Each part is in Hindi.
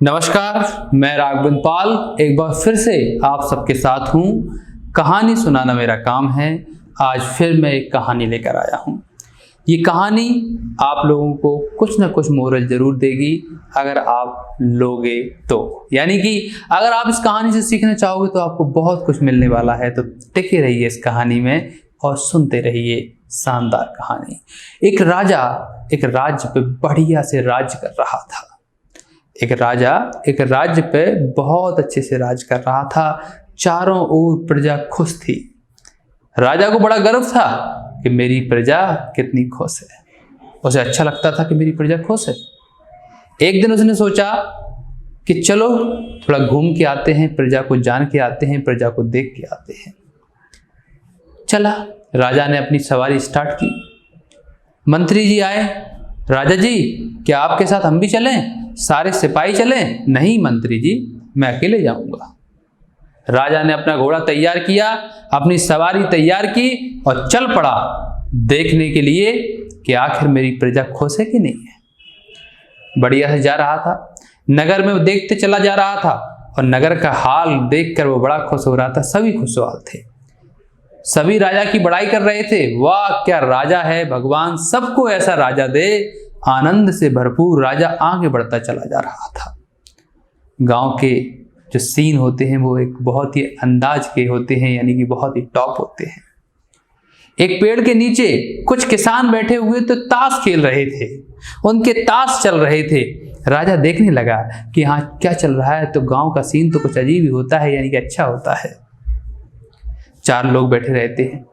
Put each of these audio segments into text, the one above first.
नमस्कार, मैं राघवेंद्र पाल एक बार फिर से आप सबके साथ हूँ। कहानी सुनाना मेरा काम है। आज फिर मैं एक कहानी लेकर आया हूँ। ये कहानी आप लोगों को कुछ ना कुछ मोरल जरूर देगी अगर आप लोगे तो, यानी कि अगर आप इस कहानी से सीखना चाहोगे तो आपको बहुत कुछ मिलने वाला है। तो टिके रहिए इस कहानी में और सुनते रहिए शानदार कहानी। एक राजा एक राज्य पे बढ़िया से राज्य कर रहा था। एक राजा एक राज्य पे बहुत अच्छे से राज कर रहा था। चारों ओर प्रजा खुश थी। राजा को बड़ा गर्व था कि मेरी प्रजा कितनी खुश है। उसे अच्छा लगता था कि मेरी प्रजा खुश है। एक दिन उसने सोचा कि चलो थोड़ा घूम के आते हैं, प्रजा को जान के आते हैं, प्रजा को देख के आते हैं। चला, राजा ने अपनी सवारी स्टार्ट की। मंत्री जी आए। राजा जी, क्या आपके साथ हम भी चलें? सारे सिपाही चलें? नहीं मंत्री जी, मैं अकेले जाऊंगा। राजा ने अपना घोड़ा तैयार किया, अपनी सवारी तैयार की और चल पड़ा देखने के लिए कि आखिर मेरी प्रजा खुश है कि नहीं है। बढ़िया से जा रहा था, नगर में वो देखते चला जा रहा था और नगर का हाल देखकर वो बड़ा खुश हो रहा था। सभी खुशहाल थे, सभी राजा की बड़ाई कर रहे थे। वाह क्या राजा है, भगवान सबको ऐसा राजा दे। आनंद से भरपूर राजा आगे बढ़ता चला जा रहा था। गांव के जो सीन होते हैं वो एक बहुत ही अंदाज के होते हैं, यानी कि बहुत ही टॉप होते हैं। एक पेड़ के नीचे कुछ किसान बैठे हुए तो ताश खेल रहे थे। उनके ताश चल रहे थे। राजा देखने लगा कि हाँ क्या चल रहा है, तो गांव का सीन तो कुछ अजीब ही होता है, यानी कि अच्छा होता है। चार लोग बैठे रहते हैं,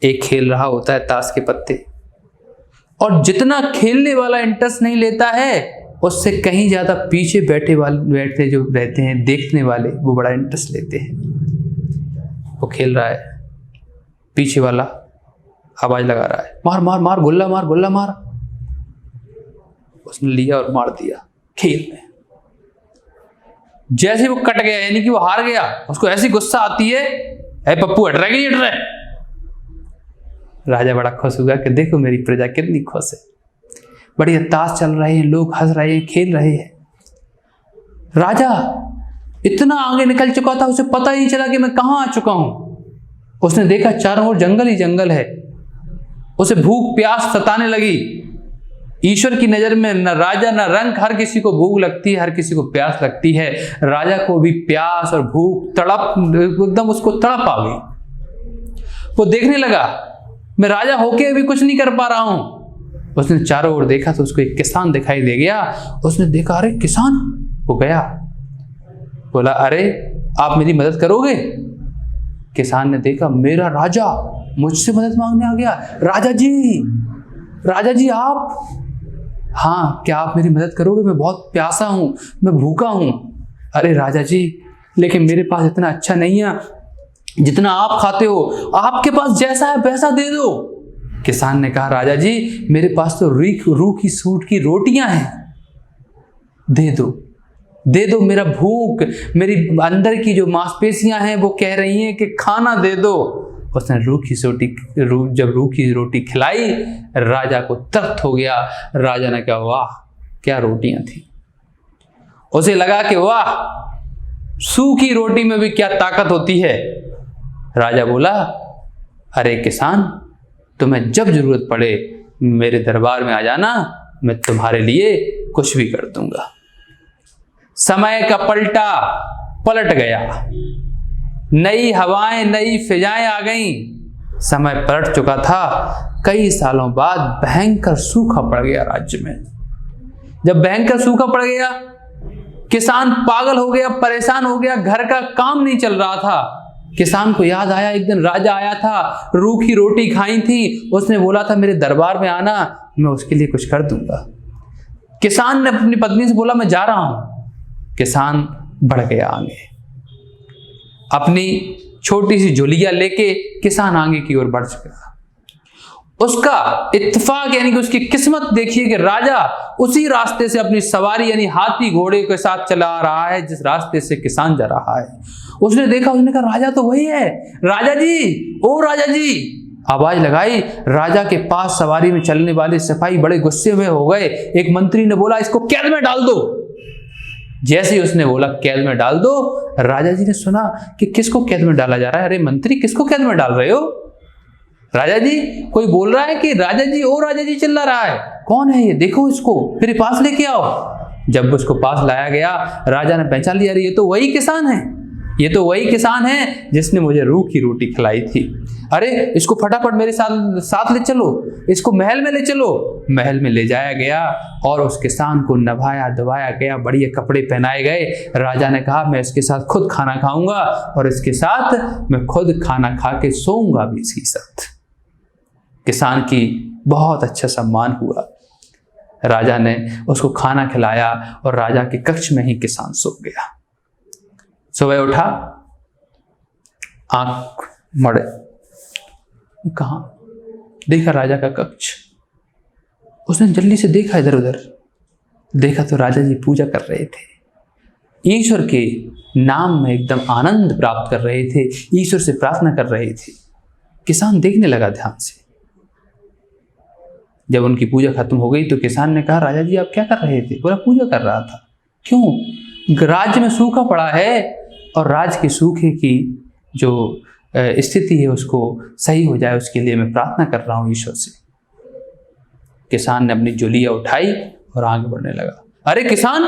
एक खेल रहा होता है ताश के पत्ते, और जितना खेलने वाला इंटरेस्ट नहीं लेता है उससे कहीं ज्यादा पीछे बैठे जो रहते हैं देखने वाले, वो बड़ा इंटरेस्ट लेते हैं। वो खेल रहा है, पीछे वाला आवाज लगा रहा है, मार मार मार गुल्ला मार गुल्ला मार। उसने लिया और मार दिया खेल में। जैसे वो कट गया, यानी कि वो हार गया, उसको ऐसी गुस्सा आती है, ऐ पप्पू हट रहा है कि नहीं हट रहा है। राजा बड़ा खुश हुआ कि देखो मेरी प्रजा कितनी खुश है। बढ़िया ताश चल रहे हैं, लोग हंस रहे हैं, खेल रहे हैं। राजा इतना आगे निकल चुका था, उसे पता ही नहीं चला कि मैं कहां आ चुका हूं। उसने देखा चारों ओर जंगल ही जंगल है। उसे भूख प्यास सताने लगी। ईश्वर की नजर में न राजा न रंक, हर किसी को भूख लगती है, हर किसी को प्यास लगती है। राजा को भी प्यास और भूख तड़प, एकदम उसको तड़प आ गई। वो देखने लगा मैं राजा होके अभी कुछ नहीं कर पा रहा हूं। उसने चारों ओर देखा तो उसको एक किसान दिखाई दे गया। उसने देखा अरे किसान, वो गया, बोला अरे आप मेरी मदद करोगे? किसान ने देखा मेरा राजा मुझसे मदद मांगने आ गया। राजा जी आप, हाँ क्या आप मेरी मदद करोगे? मैं बहुत प्यासा हूं, मैं भूखा हूं। अरे राजा जी, लेकिन मेरे पास इतना अच्छा नहीं है जितना आप खाते हो, आपके पास जैसा है वैसा दे दो। किसान ने कहा राजा जी मेरे पास तो रूखी सूट की रोटियां हैं, दे दो। मेरा भूख, मेरी अंदर की जो मांसपेशियां हैं वो कह रही हैं कि खाना दे दो। उसने जब रूखी रोटी खिलाई, राजा को तर्क हो गया। राजा ने कहा वाह क्या रोटियां थी। उसे लगा कि वाह सूखी रोटी में भी क्या ताकत होती है। राजा बोला अरे किसान, तुम्हें जब जरूरत पड़े मेरे दरबार में आ जाना, मैं तुम्हारे लिए कुछ भी कर दूंगा। समय का पलट गया। नई हवाएं नई फिजाएं आ गईं। समय पलट चुका था। कई सालों बाद भयंकर सूखा पड़ गया राज्य में। जब भयंकर सूखा पड़ गया, किसान पागल हो गया, परेशान हो गया, घर का काम नहीं चल रहा था। किसान को याद आया एक दिन राजा आया था, रूखी रोटी खाई थी, उसने बोला था मेरे दरबार में आना, मैं उसके लिए कुछ कर दूंगा। किसान ने अपनी पत्नी से बोला मैं जा रहा हूं। किसान बढ़ गया आगे, अपनी छोटी सी झोलिया लेके किसान आगे की ओर बढ़ चुका। उसका इत्तेफाक यानी कि उसकी किस्मत देखिए कि राजा उसी रास्ते से अपनी सवारी यानी हाथी घोड़े के साथ चला आ रहा है जिस रास्ते से किसान जा रहा है। उसने देखा, उसने कहा राजा तो वही है। राजा जी, ओ राजा जी, आवाज लगाई। राजा के पास सवारी में चलने वाले सिपाही बड़े गुस्से में हो गए। एक मंत्री ने बोला इसको कैद में डाल दो। जैसे ही उसने बोला कैद में डाल दो, राजा जी ने सुना कि किसको कैद में डाला जा रहा है। अरे मंत्री, किसको कैद में डाल रहे हो? राजा जी, कोई बोल रहा है कि राजा जी, ओ राजा जी चिल्ला रहा है। कौन है ये? देखो इसको, मेरे पास लेके आओ। जब उसको पास लाया गया, राजा ने पहचान लिया, अरे ये तो वही किसान है, ये तो वही किसान है जिसने मुझे रूह की रोटी खिलाई थी। अरे इसको फटाफट मेरे साथ ले चलो, इसको महल में ले चलो। महल में ले जाया गया और उस किसान को नभाया धवाया गया, बढ़िया कपड़े पहनाए गए। राजा ने कहा मैं इसके साथ खुद खाना खाऊंगा और इसके साथ मैं खुद खाना खा के सोऊंगा भी इसके साथ। किसान की बहुत अच्छा सम्मान हुआ। राजा ने उसको खाना खिलाया और राजा के कक्ष में ही किसान सो गया। सुबह उठा, आंख मड़े, कहां देखा? राजा का कक्ष। उसने जल्दी से देखा, इधर उधर देखा तो राजा जी पूजा कर रहे थे, ईश्वर के नाम में एकदम आनंद प्राप्त कर रहे थे, ईश्वर से प्रार्थना कर रहे थे। किसान देखने लगा ध्यान से। जब उनकी पूजा खत्म हो गई तो किसान ने कहा, राजा जी आप क्या कर रहे थे? बोला पूजा कर रहा था। क्यों? राज्य में सूखा पड़ा है और राज्य के सूखे की जो स्थिति है उसको सही हो जाए, उसके लिए मैं प्रार्थना कर रहा हूं ईश्वर से। किसान ने अपनी झोलियां उठाई और आगे बढ़ने लगा। अरे किसान,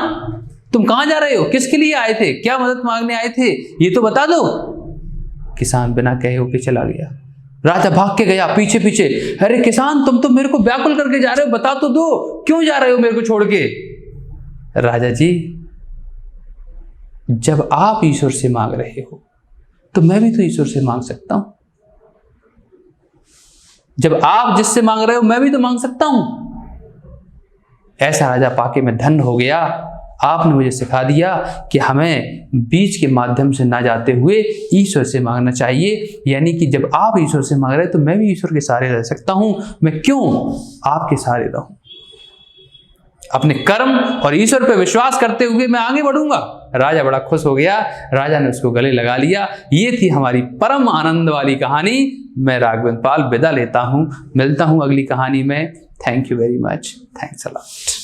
तुम कहां जा रहे हो? किसके लिए आए थे? क्या मदद मांगने आए थे? ये तो बता दो। किसान बिना कहे होके चला गया। राजा भाग के गया पीछे पीछे। अरे किसान, तुम तो मेरे को व्याकुल करके जा रहे हो, बता तो दो, क्यों जा रहे हो मेरे को छोड़ के? राजा जी, जब आप ईश्वर से मांग रहे हो तो मैं भी तो ईश्वर से मांग सकता हूं। जब आप जिससे मांग रहे हो मैं भी तो मांग सकता हूं। ऐसा राजा पाके मैं धन्य हो गया। आपने मुझे सिखा दिया कि हमें बीच के माध्यम से ना जाते हुए ईश्वर से मांगना चाहिए। यानी कि जब आप ईश्वर से मांग रहे हैं तो मैं भी ईश्वर के सहारे रह सकता हूं। मैं क्यों आपके सहारे रहूं? अपने कर्म और ईश्वर पर विश्वास करते हुए मैं आगे बढ़ूंगा। राजा बड़ा खुश हो गया। राजा ने उसको गले लगा लिया। ये थी हमारी परम आनंद वाली कहानी। मैं राघवेंद्र पाल विदा लेता हूं। मिलता हूं अगली कहानी में। Thank you very much. Thanks a lot.